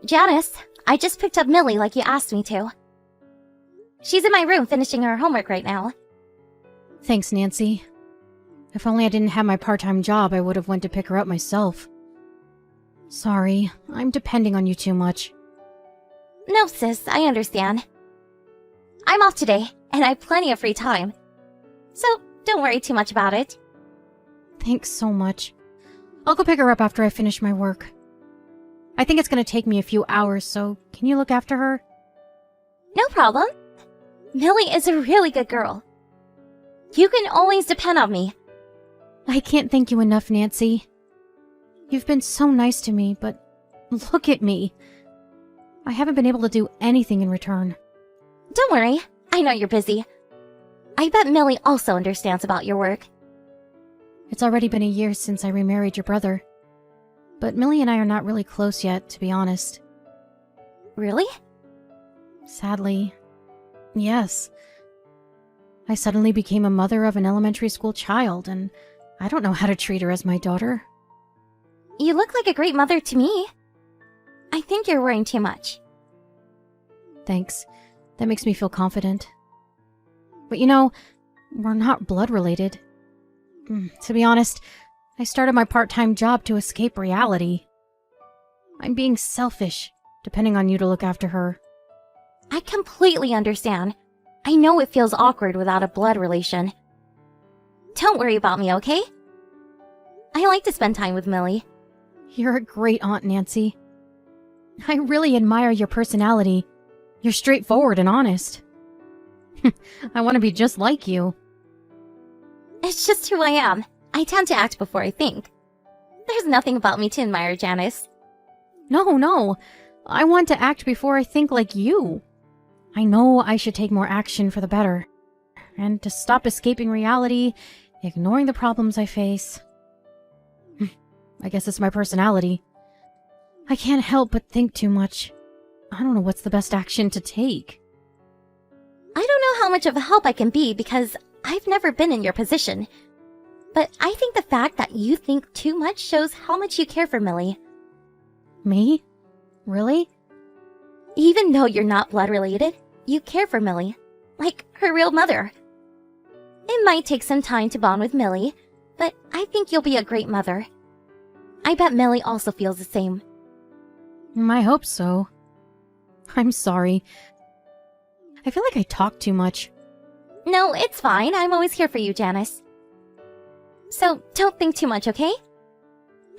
Janice, I just picked up Millie like you asked me to. She's in my room finishing her homework right now. Thanks, Nancy. If only I didn't have my part-time job, I would have went to pick her up myself. Sorry, I'm depending on you too much. No, sis, I understand. I'm off today, and I have plenty of free time. So, don't worry too much about it. Thanks so much. I'll go pick her up after I finish my work. I think it's gonna take me a few hours, so can you look after her? No problem. Millie is a really good girl. You can always depend on me. I can't thank you enough, Nancy. You've been so nice to me, but look at me. I haven't been able to do anything in return. Don't worry, I know you're busy. I bet Millie also understands about your work. It's already been a year since I remarried your brother. But Millie and I are not really close yet, to be honest. Really? Sadly, yes. I suddenly became a mother of an elementary school child, and I don't know how to treat her as my daughter. You look like a great mother to me. I think you're worrying too much. Thanks. That makes me feel confident. But you know, we're not blood related. To be honest, I started my part-time job to escape reality. I'm being selfish, depending on you to look after her. I completely understand. I know it feels awkward without a blood relation. Don't worry about me, okay? I like to spend time with Millie. You're a great aunt, Nancy. I really admire your personality. You're straightforward and honest. I want to be just like you. It's just who I am. I tend to act before I think. There's nothing about me to admire, Janice. No. I want to act before I think like you. I know I should take more action for the better. And to stop escaping reality, ignoring the problems I face. I guess it's my personality. I can't help but think too much. I don't know what's the best action to take. I don't know how much of a help I can be because I've never been in your position. But I think the fact that you think too much shows how much you care for Millie. Me? Really? Even though you're not blood related, you care for Millie. Like her real mother. It might take some time to bond with Millie, but I think you'll be a great mother. I bet Millie also feels the same. I hope so. I'm sorry. I feel like I talk too much. No, it's fine. I'm always here for you, Janice. So, don't think too much, okay?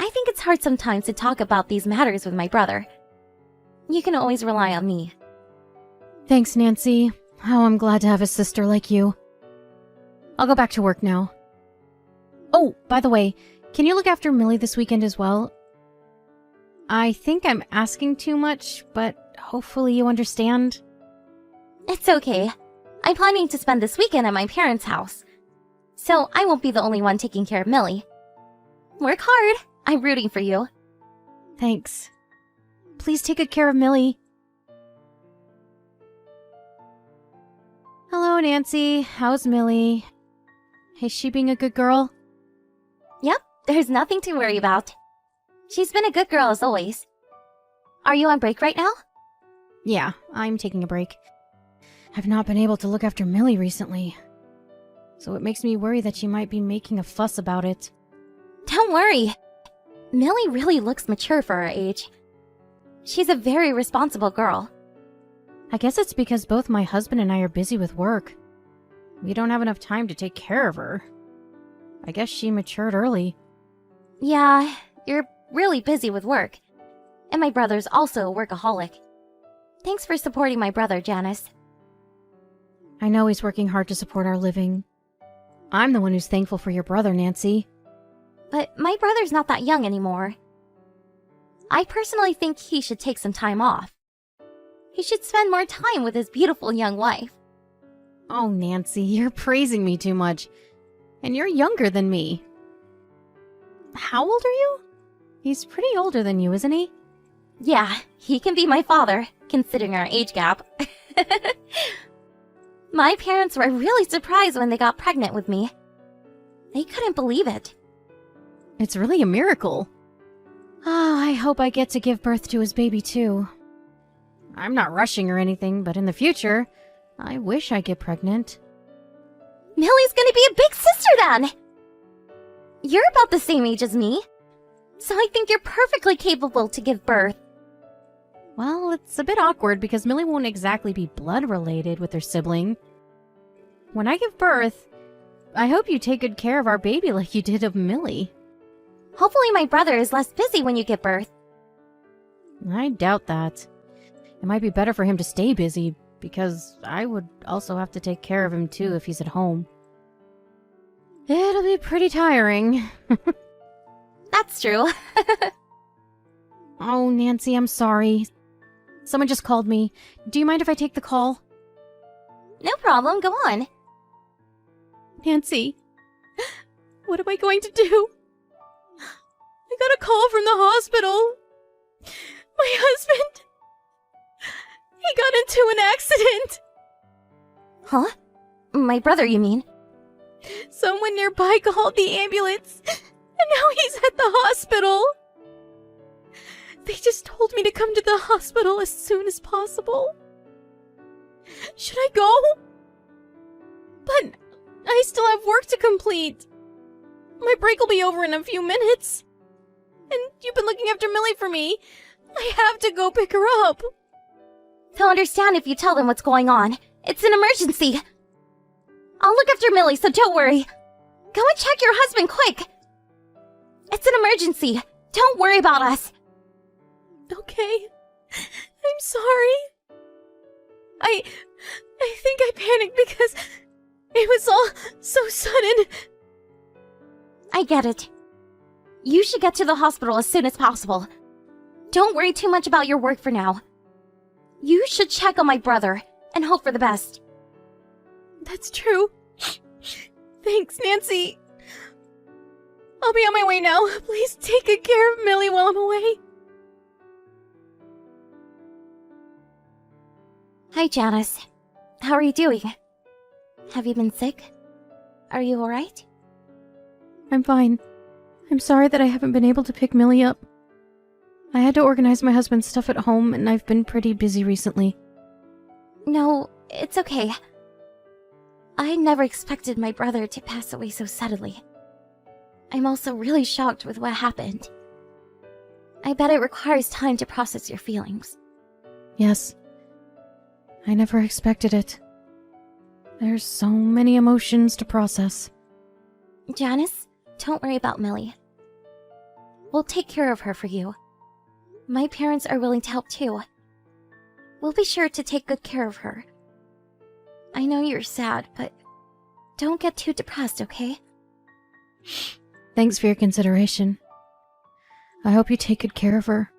I think it's hard sometimes to talk about these matters with my brother. You can always rely on me. Thanks, Nancy. Oh, I'm glad to have a sister like you. I'll go back to work now. Oh, by the way, can you look after Millie this weekend as well? I think I'm asking too much, but hopefully you understand. It's okay. I'm planning to spend this weekend at my parents' house. So I won't be the only one taking care of Millie. Work hard. I'm rooting for you. Thanks. Please take good care of Millie. Hello, Nancy. How's Millie? Is she being a good girl? Yep, there's nothing to worry about. She's been a good girl as always. Are you on break right now? Yeah, I'm taking a break. I've not been able to look after Millie recently. So it makes me worry that she might be making a fuss about it. Don't worry. Millie really looks mature for her age. She's a very responsible girl. I guess it's because both my husband and I are busy with work. We don't have enough time to take care of her. I guess she matured early. Yeah, you're really busy with work. And my brother's also a workaholic. Thanks for supporting my brother, Janice. I know he's working hard to support our living. I'm the one who's thankful for your brother, Nancy. But my brother's not that young anymore. I personally think he should take some time off. He should spend more time with his beautiful young wife. Oh, Nancy, you're praising me too much. And you're younger than me. How old are you? He's pretty older than you, isn't he? Yeah, he can be my father, considering our age gap. My parents were really surprised when they got pregnant with me. They couldn't believe it. It's really a miracle. Oh, I hope I get to give birth to his baby too. I'm not rushing or anything, but in the future, I wish I get pregnant. Millie's gonna be a big sister then! You're about the same age as me, so I think you're perfectly capable to give birth. Well, it's a bit awkward because Millie won't exactly be blood related with her sibling. When I give birth, I hope you take good care of our baby like you did of Millie. Hopefully my brother is less busy when you give birth. I doubt that. It might be better for him to stay busy, because I would also have to take care of him too if he's at home. It'll be pretty tiring. That's true. Oh, Nancy, I'm sorry. Someone just called me. Do you mind if I take the call? No problem, go on. Nancy, what am I going to do? I got a call from the hospital. My husband, he got into an accident. Huh? My brother, you mean? Someone nearby called the ambulance, and now he's at the hospital. They just told me to come to the hospital as soon as possible. Should I go? But I still have work to complete. My break will be over in a few minutes. And you've been looking after Millie for me. I have to go pick her up. They'll understand if you tell them what's going on. It's an emergency. I'll look after Millie, so don't worry. Go and check your husband, quick. It's an emergency. Don't worry about us. Okay. I'm sorry. I think I panicked because it was all so sudden. I get it. You should get to the hospital as soon as possible. Don't worry too much about your work for now. You should check on my brother and hope for the best. That's true. Thanks, Nancy. I'll be on my way now. Please take good care of Millie while I'm away. Hi, Janice. How are you doing? Have you been sick? Are you alright? I'm fine. I'm sorry that I haven't been able to pick Millie up. I had to organize my husband's stuff at home, and I've been pretty busy recently. No, it's okay. I never expected my brother to pass away so suddenly. I'm also really shocked with what happened. I bet it requires time to process your feelings. Yes. I never expected it. There's so many emotions to process. Janice, don't worry about Millie. We'll take care of her for you. My parents are willing to help too. We'll be sure to take good care of her. I know you're sad, but don't get too depressed, okay? Thanks for your consideration. I hope you take good care of her.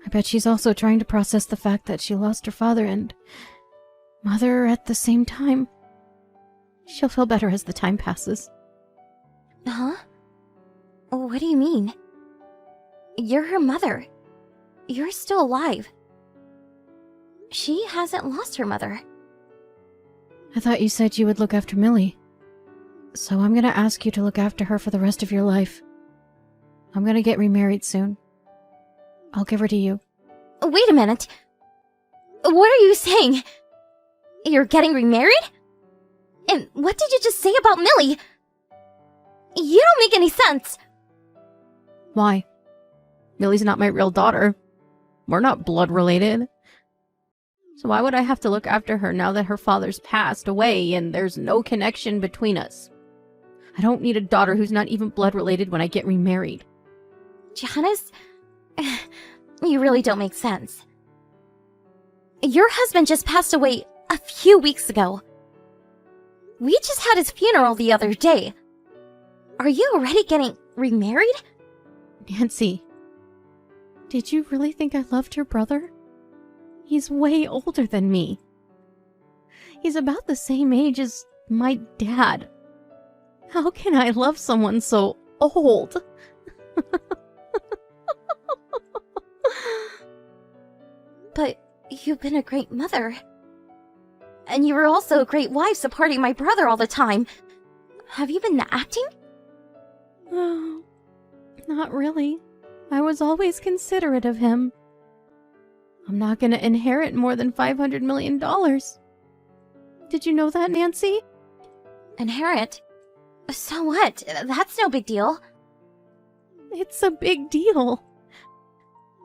I bet she's also trying to process the fact that she lost her father and mother at the same time. She'll feel better as the time passes. Huh? What do you mean? You're her mother. You're still alive. She hasn't lost her mother. I thought you said you would look after Millie. So I'm gonna ask you to look after her for the rest of your life. I'm gonna get remarried soon. I'll give her to you. Wait a minute. What are you saying? You're getting remarried? And what did you just say about Millie? You don't make any sense. Why? Millie's not my real daughter. We're not blood related. So why would I have to look after her now that her father's passed away and there's no connection between us? I don't need a daughter who's not even blood related when I get remarried. Janice, you really don't make sense. Your husband just passed away a few weeks ago. We just had his funeral the other day. Are you already getting remarried? Nancy, did you really think I loved your brother? He's way older than me. He's about the same age as my dad. How can I love someone so old? But you've been a great mother. And you were also a great wife supporting my brother all the time. Have you been acting? Oh, not really. I was always considerate of him. I'm not going to inherit more than $500 million. Did you know that, Nancy? Inherit? So what? That's no big deal. It's a big deal.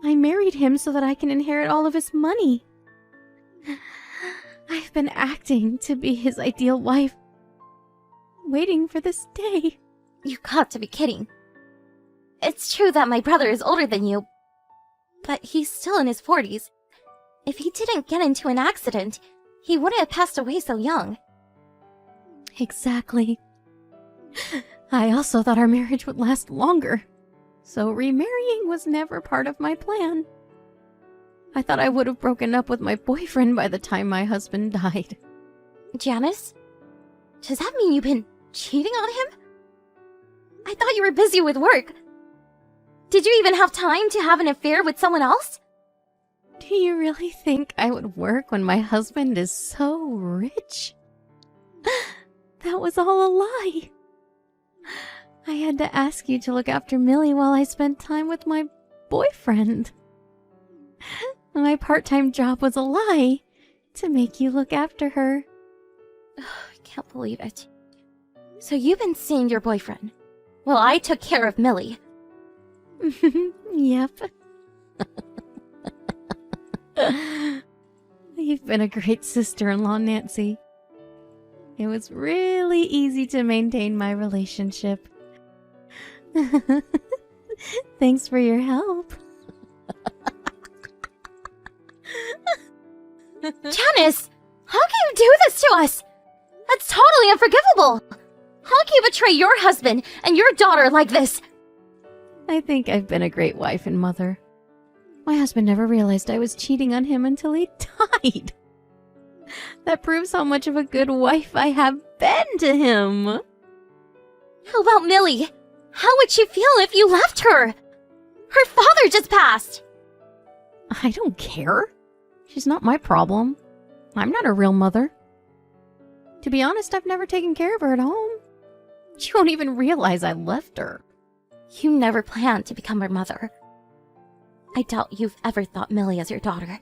I married him so that I can inherit all of his money. I've been acting to be his ideal wife, waiting for this day. You got to be kidding. It's true that my brother is older than you, but he's still in his 40s. If he didn't get into an accident, he wouldn't have passed away so young. Exactly. I also thought our marriage would last longer, so remarrying was never part of my plan. I thought I would have broken up with my boyfriend by the time my husband died. Janice? Does that mean you've been cheating on him? I thought you were busy with work. Did you even have time to have an affair with someone else? Do you really think I would work when my husband is so rich? That was all a lie. I had to ask you to look after Millie while I spent time with my boyfriend. My part-time job was a lie to make you look after her. I can't believe it. So you've been seeing your boyfriend? Well, I took care of Millie. Yep. You've been a great sister-in-law, Nancy. It was really easy to maintain my relationship. Thanks for your help. Janice! How can you do this to us? That's totally unforgivable! How can you betray your husband and your daughter like this? I think I've been a great wife and mother. My husband never realized I was cheating on him until he died. That proves how much of a good wife I have been to him. How about Millie? How would she feel if you left her? Her father just passed! I don't care. She's not my problem. I'm not a real mother. To be honest, I've never taken care of her at home. She won't even realize I left her. You never planned to become her mother. I doubt you've ever thought Millie as your daughter.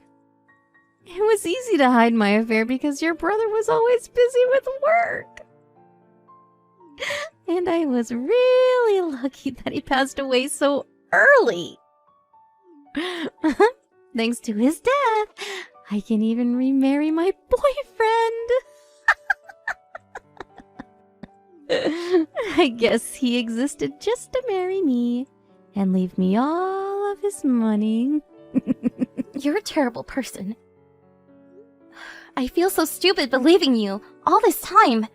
It was easy to hide my affair because your brother was always busy with work. And I was really lucky that he passed away so early. Thanks to his death, I can even remarry my boyfriend. I guess he existed just to marry me and leave me all of his money. You're a terrible person. I feel so stupid believing you all this time.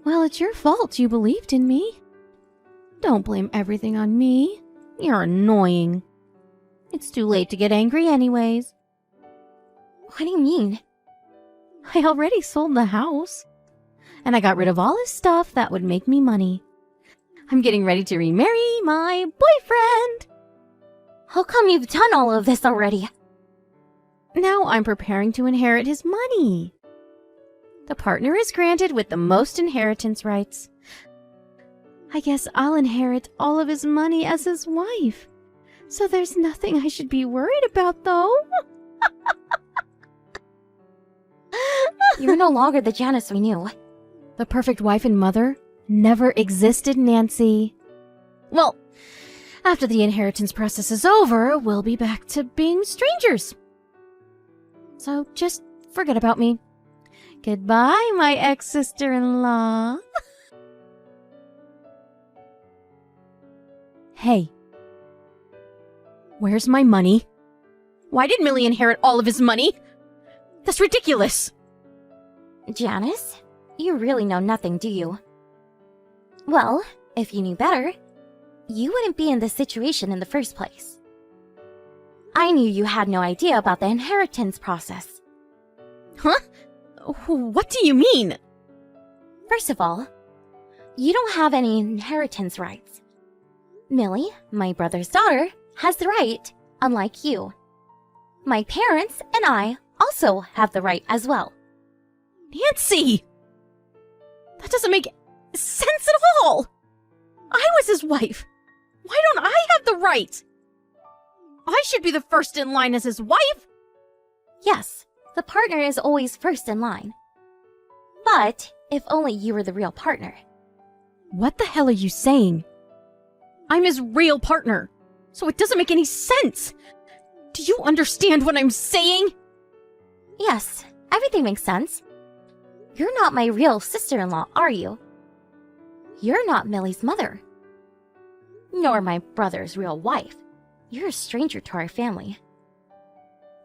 Well, it's your fault you believed in me. Don't blame everything on me. You're annoying. It's too late to get angry anyways. What do you mean? I already sold the house. And I got rid of all his stuff that would make me money. I'm getting ready to remarry my boyfriend. How come you've done all of this already? Now I'm preparing to inherit his money. The partner is granted with the most inheritance rights. I guess I'll inherit all of his money as his wife. So there's nothing I should be worried about, though. You're no longer the Janice we knew. The perfect wife and mother never existed, Nancy. Well, after the inheritance process is over, we'll be back to being strangers. So just forget about me. Goodbye, my ex-sister-in-law. Hey. Where's my money? Why did Millie inherit all of his money? That's ridiculous. Janice, you really know nothing, do you? Well, if you knew better, you wouldn't be in this situation in the first place. I knew you had no idea about the inheritance process. Huh? What do you mean? First of all, you don't have any inheritance rights. Millie, my brother's daughter, has the right, unlike you. My parents and I also have the right as well. Nancy! That doesn't make sense at all! I was his wife! Why don't I have the right? I should be the first in line as his wife! Yes, the partner is always first in line. But if only you were the real partner. What the hell are you saying? I'm his real partner, so it doesn't make any sense! Do you understand what I'm saying? Yes, everything makes sense. You're not my real sister-in-law, are you? You're not Millie's mother. Nor my brother's real wife. You're a stranger to our family.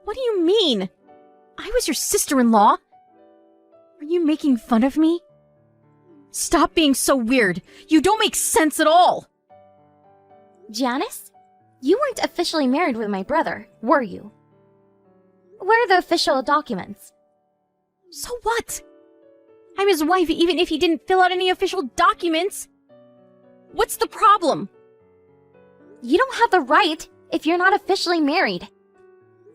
What do you mean? I was your sister-in-law? Are you making fun of me? Stop being so weird. You don't make sense at all. Janice, you weren't officially married with my brother, were you? Where are the official documents? So what? I'm his wife even if he didn't fill out any official documents. What's the problem? You don't have the right if you're not officially married.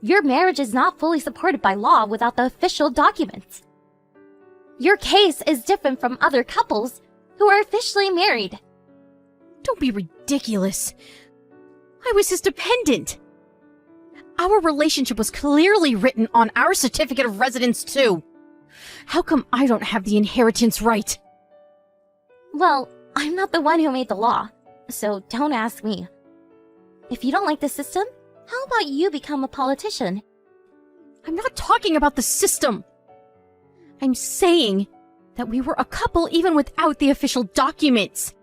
Your marriage is not fully supported by law without the official documents. Your case is different from other couples who are officially married. Don't be ridiculous. I was his dependent. Our relationship was clearly written on our certificate of residence, too. How come I don't have the inheritance right? Well, I'm not the one who made the law, so don't ask me. If you don't like the system, how about you become a politician? I'm not talking about the system. I'm saying that we were a couple even without the official documents.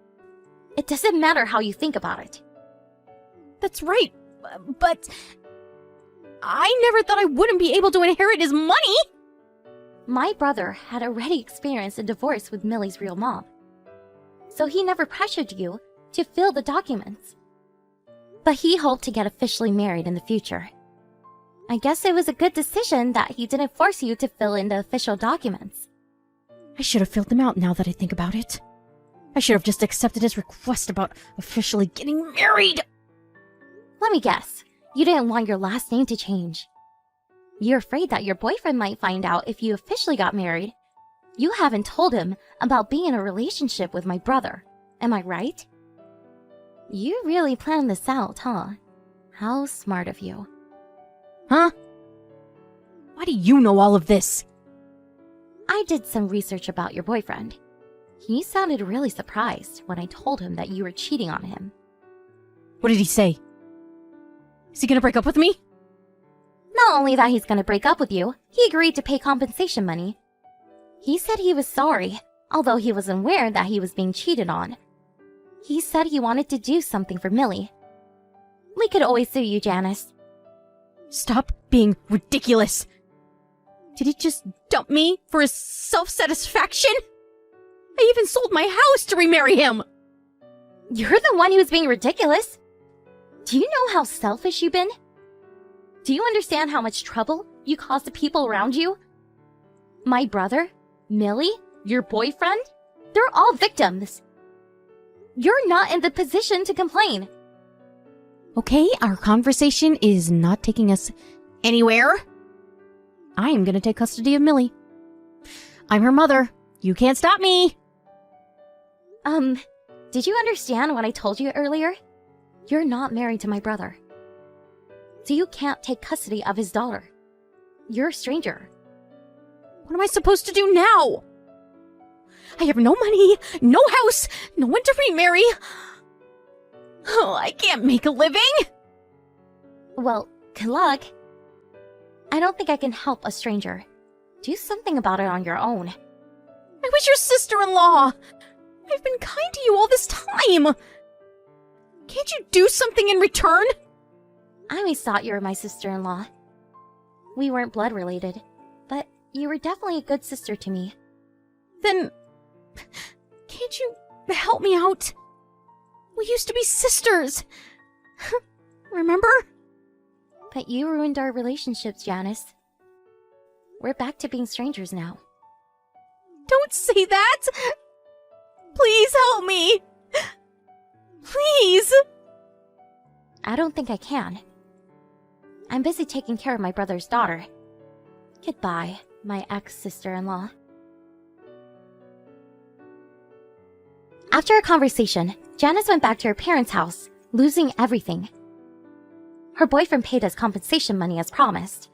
It doesn't matter how you think about it. That's right, but I never thought I wouldn't be able to inherit his money. My brother had already experienced a divorce with Millie's real mom, so he never pressured you to fill the documents. But he hoped to get officially married in the future. I guess it was a good decision that he didn't force you to fill in the official documents. I should have filled them out now that I think about it. I should have just accepted his request about officially getting married. Let me guess, you didn't want your last name to change. You're afraid that your boyfriend might find out if you officially got married. You haven't told him about being in a relationship with my brother, am I right? You really planned this out, huh? How smart of you. Huh? Why do you know all of this? I did some research about your boyfriend. He sounded really surprised when I told him that you were cheating on him. What did he say? Is he gonna break up with me? Not only that he's gonna break up with you, he agreed to pay compensation money. He said he was sorry, although he wasn't aware that he was being cheated on. He said he wanted to do something for Millie. We could always sue you, Janice. Stop being ridiculous. Did he just dump me for his self-satisfaction? I even sold my house to remarry him. You're the one who's being ridiculous. Do you know how selfish you've been? Do you understand how much trouble you caused the people around you? My brother, Millie, your boyfriend, they're all victims. You're not in the position to complain. Okay, our conversation is not taking us anywhere. I am gonna take custody of Millie. I'm her mother. You can't stop me. Did you understand what I told you earlier? You're not married to my brother. So you can't take custody of his daughter. You're a stranger. What am I supposed to do now? I have no money, no house, no one to remarry. Oh, I can't make a living. Well, good luck. I don't think I can help a stranger. Do something about it on your own. I was your sister-in-law. I've been kind to you all this time. Can't you do something in return? I always thought you were my sister-in-law. We weren't blood related, but you were definitely a good sister to me. Then, can't you help me out? We used to be sisters. Remember? But you ruined our relationships, Janice. We're back to being strangers now. Don't say that! Please help me! Please! I don't think I can. I'm busy taking care of my brother's daughter. Goodbye, my ex-sister-in-law. After a conversation, Janice went back to her parents' house, losing everything. Her boyfriend paid us compensation money as promised,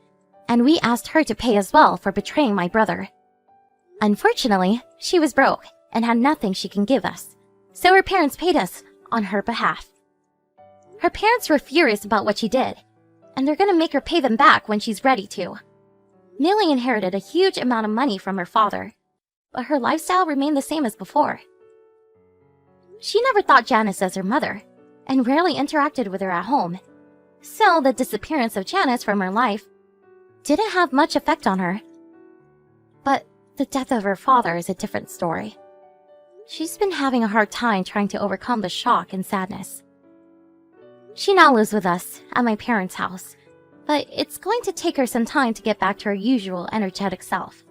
and we asked her to pay as well for betraying my brother. Unfortunately, she was broke and had nothing she can give us, so her parents paid us on her behalf. Her parents were furious about what she did, and they're gonna make her pay them back when she's ready to. Millie inherited a huge amount of money from her father, but her lifestyle remained the same as before. She never thought Janice as her mother, and rarely interacted with her at home, so the disappearance of Janice from her life didn't have much effect on her. But the death of her father is a different story. She's been having a hard time trying to overcome the shock and sadness. She now lives with us at my parents' house, but it's going to take her some time to get back to her usual energetic self.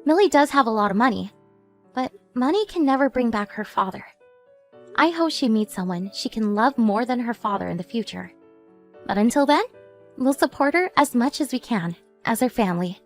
Millie does have a lot of money, but money can never bring back her father. I hope she meets someone she can love more than her father in the future. But until then, we'll support her as much as we can as her family.